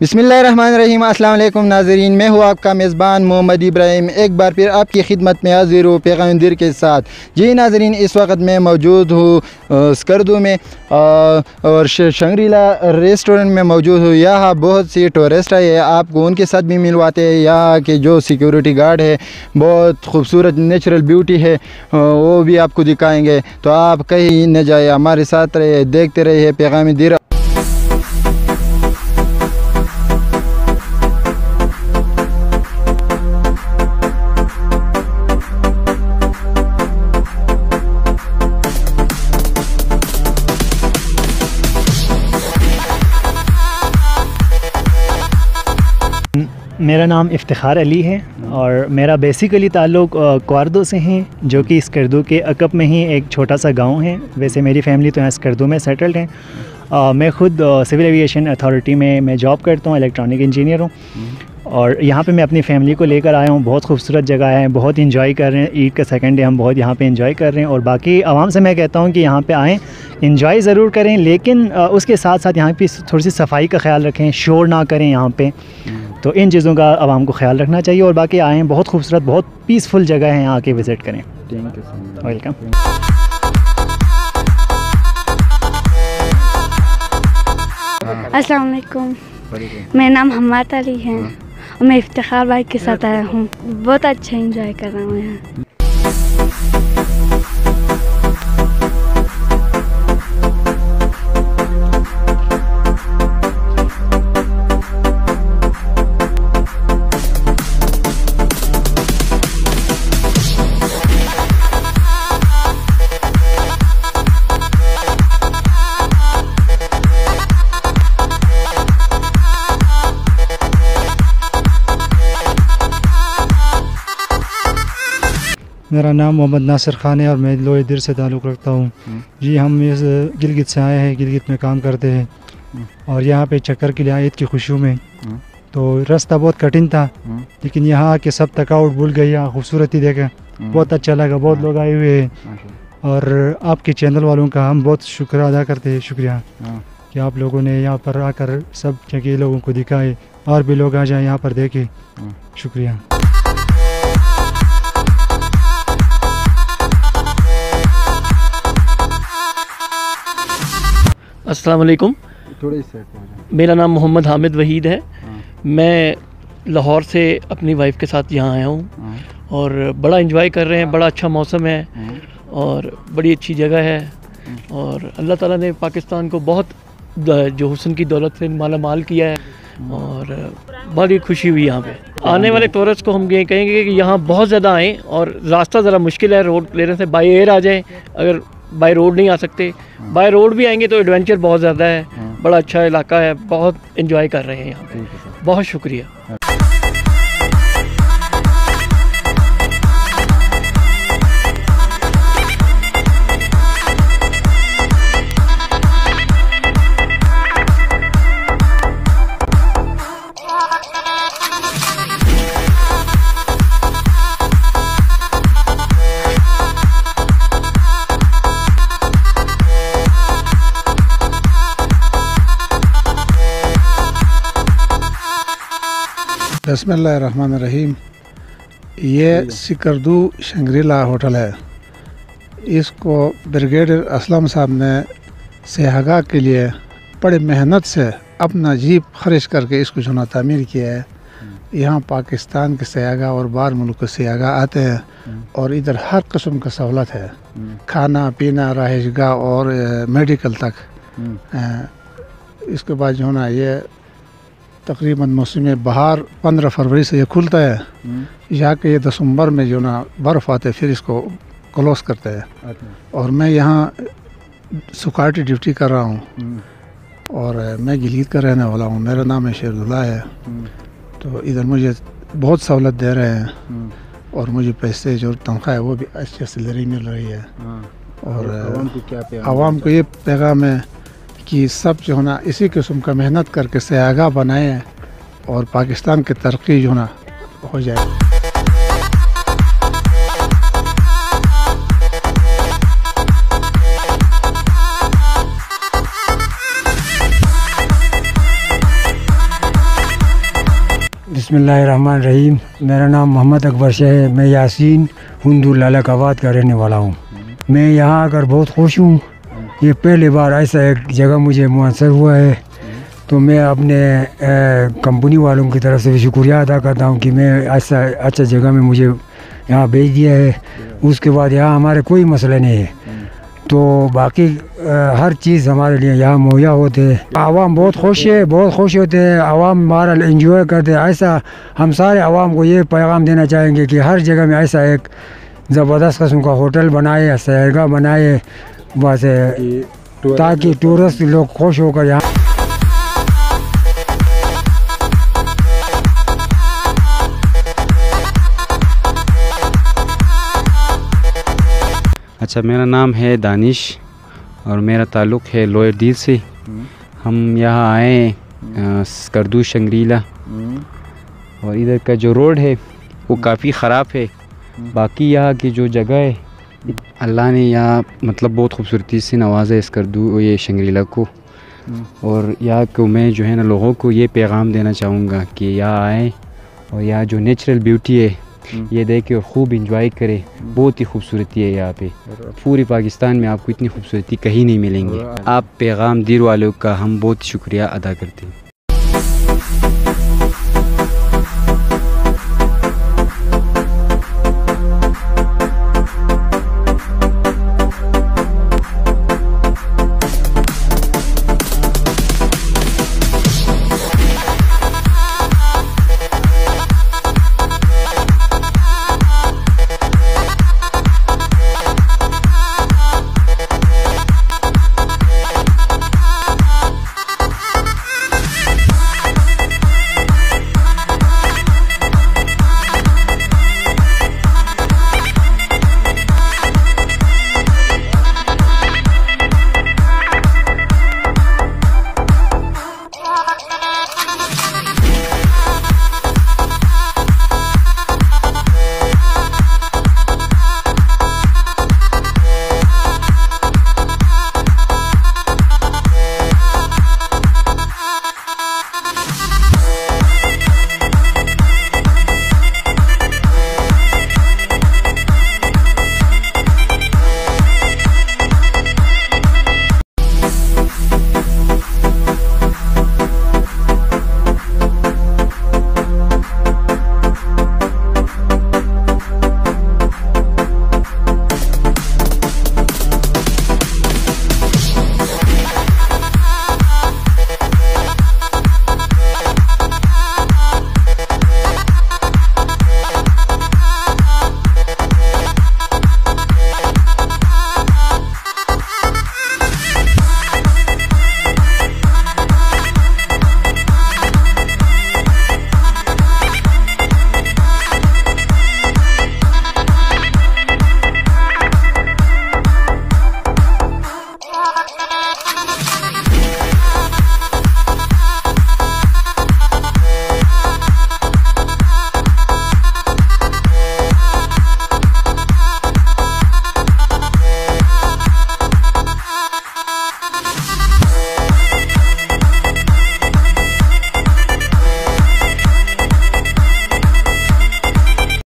बिस्मिल्लाहिर्रहमानिर्रहीम। अस्सलाम वालेकुम नाज़रीन, मैं हूँ आपका मेज़बान मोहम्मद इब्राहिम, एक बार फिर आपकी खिदमत में हाज़िर हूँ पैगाम दिर के साथ। जी नाज़रीन, इस वक्त मैं मौजूद हूँ स्कर्दू में और शंग्रीला रेस्टोरेंट में मौजूद हूँ। यहाँ बहुत सी टूरिस्ट आए हैं, आपको उनके साथ भी मिलवाते हैं। यहाँ के जो सिक्योरिटी गार्ड है, बहुत खूबसूरत नेचुरल ब्यूटी है, वो भी आपको दिखाएँगे। तो आप कहीं न जाए, हमारे साथ रहे, देखते रहिए पैगाम दिर। मेरा नाम इफ्तिखार अली है और मेरा बेसिकली ताल्लुक़ क्वार्दो से है, जो कि स्कर्दू के अकब में ही एक छोटा सा गांव है। वैसे मेरी फ़ैमिली तो यहाँ स्कर्दू में सेटल्ड है। मैं ख़ुद सिविल एविएशन अथॉरिटी में मैं जॉब करता हूँ, इलेक्ट्रॉनिक इंजीनियर हूँ और यहाँ पे मैं अपनी फ़ैमिली को लेकर आया हूँ। बहुत खूबसूरत जगह है, बहुत इंजॉय कर रहे हैं। ईद का सेकंड डे हम बहुत यहाँ पे इंजॉय कर रहे हैं और बाकी आवाम से मैं कहता हूँ कि यहाँ पे आएँ, इंजॉय ज़रूर करें, लेकिन उसके साथ साथ यहाँ पे थोड़ी सी सफाई का ख्याल रखें, शोर ना करें यहाँ पे। तो इन चीज़ों का आवाम को ख्याल रखना चाहिए और बाकी आएँ, बहुत खूबसूरत, बहुत पीसफुल जगह है, यहाँ आके विज़िट करें। वेलकम। अस्सलाम वालेकुम, मेरा नाम हम्माद अली है और मैं इफ्तिखार भाई के साथ आया हूँ। बहुत अच्छा एंजॉय कर रहा हूँ यहाँ। मेरा नाम मोहम्मद नासिर खान है और मैं लोहे दिर से ताल्लुक़ रखता हूँ। जी, हम इस गिलगित से आए हैं, गिलगित में काम करते हैं और यहाँ पे चक्कर के लिए आए ईद की खुशियों में। तो रास्ता बहुत कठिन था, लेकिन यहाँ आके सब थकावट भूल गई। यहाँ खूबसूरती देखा, बहुत अच्छा लगा, बहुत लोग आए हुए हैं और आपके चैनल वालों का हम बहुत शुक्र अदा करते हैं। शुक्रिया कि आप लोगों ने यहाँ पर आकर सब जगह लोगों को दिखाए और भी लोग आ जाए यहाँ पर देखें। शुक्रिया। अस्सलाम वालेकुम, मेरा नाम मोहम्मद हामिद वहीद है। मैं लाहौर से अपनी वाइफ के साथ यहाँ आया हूँ और बड़ा एंजॉय कर रहे हैं। बड़ा अच्छा मौसम है और बड़ी अच्छी जगह है और अल्लाह ताला ने पाकिस्तान को बहुत जो हुस्न की दौलत से माला माल किया है और बड़ी खुशी हुई यहाँ पे। आने वाले टूरिस्ट को हम ये कहेंगे कि यहाँ बहुत ज़्यादा आएँ और रास्ता ज़रा मुश्किल है, रोड लेने से बाई एयर आ जाएँ। अगर बाय रोड नहीं आ सकते, बाय रोड भी आएंगे तो एडवेंचर बहुत ज़्यादा है। बड़ा अच्छा इलाका है, बहुत एंजॉय कर रहे हैं यहाँ पे। बहुत शुक्रिया। बिस्मिल्लाहिर्रहमानिर्रहीम। ये स्कर्दू शंग्रीला होटल है। इसको ब्रिगेडियर असलम साहब ने सिहागा के लिए बड़े मेहनत से अपना जीप खर्च करके इसको जो ना तामीर किया है यहाँ पाकिस्तान के सयागा और बाहर मुल्क के सयागा आते हैं और इधर हर किस्म का सहूलत है, खाना पीना रहायशगाह और मेडिकल तक। इसके बाद जो है ना ये तकरीबन मौसम बहार 15 फरवरी से ये खुलता है, यहाँ के ये दिसंबर में जो ना बर्फ़ आते फिर इसको क्लोज करते हैं। और मैं यहाँ सिक्योरिटी ड्यूटी कर रहा हूँ और मैं गिलगित का रहने वाला हूँ। मेरा नाम है शेरदुल्ला है। तो इधर मुझे बहुत सहूलत दे रहे हैं और मुझे पैसे जो तनख्वाह है वो भी अच्छी सैलरी मिल रही है। और आवाम को ये पैगाम है कि सब जो है ना इसी किस्म का मेहनत करके सयागा बनाए और पाकिस्तान की तरक्की जो है ना हो जाए। बिस्मिल्लाहिर्रहमानिर्रहीम। मेरा नाम मोहम्मद अकबर शाह है। मैं यासीन हुंदू लालाकाबाद का रहने वाला हूँ। मैं यहाँ आकर बहुत खुश हूँ। ये पहली बार ऐसा एक जगह मुझे मुयसर हुआ है, तो मैं अपने कंपनी वालों की तरफ से भी शुक्रिया अदा करता हूँ कि मैं ऐसा अच्छा जगह में मुझे यहाँ भेज दिया है। उसके बाद यहाँ हमारे कोई मसला नहीं है, तो बाकी हर चीज़ हमारे लिए यहाँ मुहैया होते हैं। आवाम बहुत खुश है, बहुत खुश होते हैं। आवाम हमारा एंजॉय करते हैं। ऐसा हम सारे आवाम को ये पैगाम देना चाहेंगे कि हर जगह में ऐसा एक ज़बरदस्त किस्म का होटल बनाए, सैरगाह बनाए, बस ताकि टूरिस्ट लोग खुश होकर यहाँ। अच्छा, मेरा नाम है दानिश और मेरा ताल्लुक़ है लोअर दील से। हम यहाँ आए स्कर्दू शंग्रीला, और इधर का जो रोड है वो काफ़ी ख़राब है। बाकी यहाँ की जो जगह है अल्लाह ने यहाँ मतलब बहुत खूबसूरती से नवाजा है स्कर्दू ये शंग्रीला को। और यहाँ को मैं जो है ना लोगों को ये पैगाम देना चाहूँगा कि यहाँ आएँ और यहाँ जो नेचुरल ब्यूटी है ये देखे और खूब इंजॉय करे। बहुत ही खूबसूरती है यहाँ पे। पूरी पाकिस्तान में आपको इतनी खूबसूरती कहीं नहीं मिलेंगी। आप पैगाम दीर वालों का हम बहुत शुक्रिया अदा करते हैं।